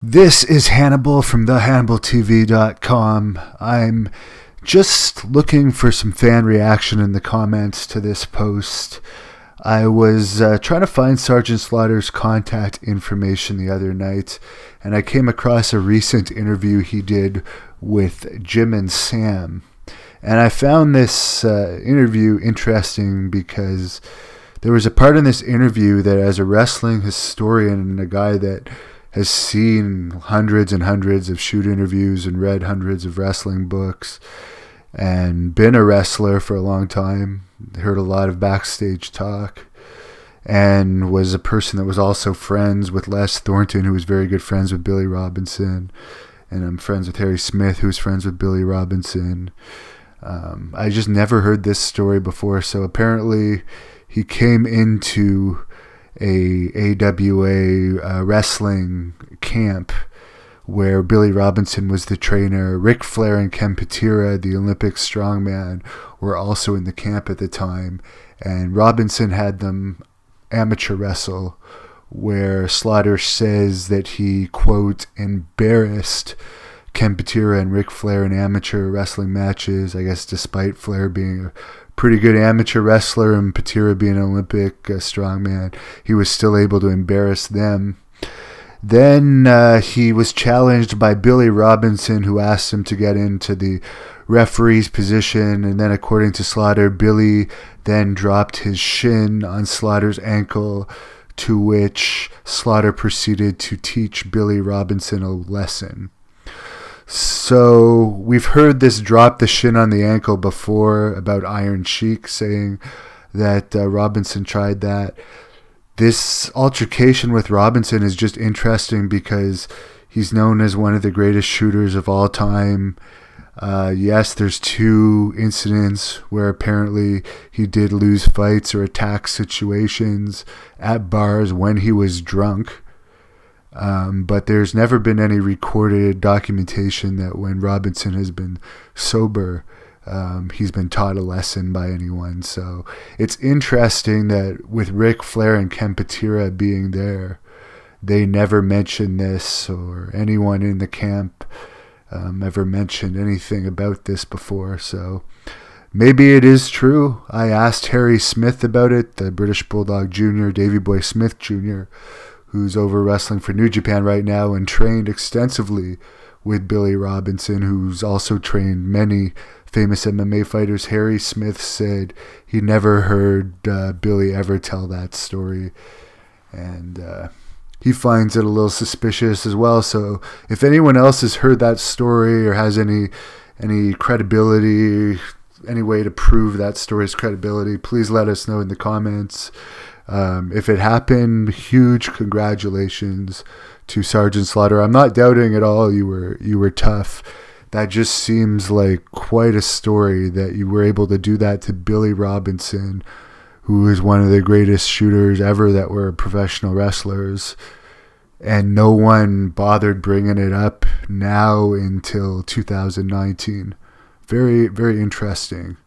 This is Hannibal from the HannibalTV.com. I'm just looking for some fan reaction in the comments to this post. I was trying to find Sgt Slaughter's contact information the other night, and I came across a recent interview he did with Jim and Sam. And I found this interview interesting because there was a part in this interview that, as a wrestling historian and a guy that has seen hundreds and hundreds of shoot interviews and read hundreds of wrestling books and been a wrestler for a long time, heard a lot of backstage talk, and was a person that was also friends with Les Thornton, who was very good friends with Billy Robinson, and I'm friends with Harry Smith, who was friends with Billy Robinson. I just never heard this story before, so apparently he came into a AWA wrestling camp where Billy Robinson was the trainer. Ric Flair and Ken Patera, the Olympic strongman, were also in the camp at the time, and Robinson had them amateur wrestle, where Slaughter says that he, quote, embarrassed Ken Patera and Ric Flair in amateur wrestling matches, I guess despite Flair being a pretty good amateur wrestler and Patera being an Olympic strongman, he was still able to embarrass them. Then he was challenged by Billy Robinson, who asked him to get into the referee's position, and then according to Slaughter, Billy then dropped his shin on Slaughter's ankle, to which Slaughter proceeded to teach Billy Robinson a lesson. So we've heard this drop the shin on the ankle before about Iron Sheik, saying that Robinson tried that. This altercation with Robinson is just interesting because he's known as one of the greatest shooters of all time. Yes, there's two incidents where apparently he did lose fights or attack situations at bars when he was drunk. But there's never been any recorded documentation that when Robinson has been sober, he's been taught a lesson by anyone. So it's interesting that with Ric Flair and Ken Patera being there, they never mentioned this, or anyone in the camp ever mentioned anything about this before. So maybe it is true. I asked Harry Smith about it, the British Bulldog Jr., Davey Boy Smith Jr., who's over wrestling for New Japan right now and trained extensively with Billy Robinson, who's also trained many famous MMA fighters. Harry Smith said he never heard Billy ever tell that story, and he finds it a little suspicious as well. So if anyone else has heard that story or has any credibility, any way to prove that story's credibility, please let us know in the comments. If it happened, huge congratulations to Sgt Slaughter. I'm not doubting at all you were tough. That just seems like quite a story that you were able to do that to Billy Robinson, who is one of the greatest shooters ever that were professional wrestlers, and no one bothered bringing it up now until 2019. Very, very interesting.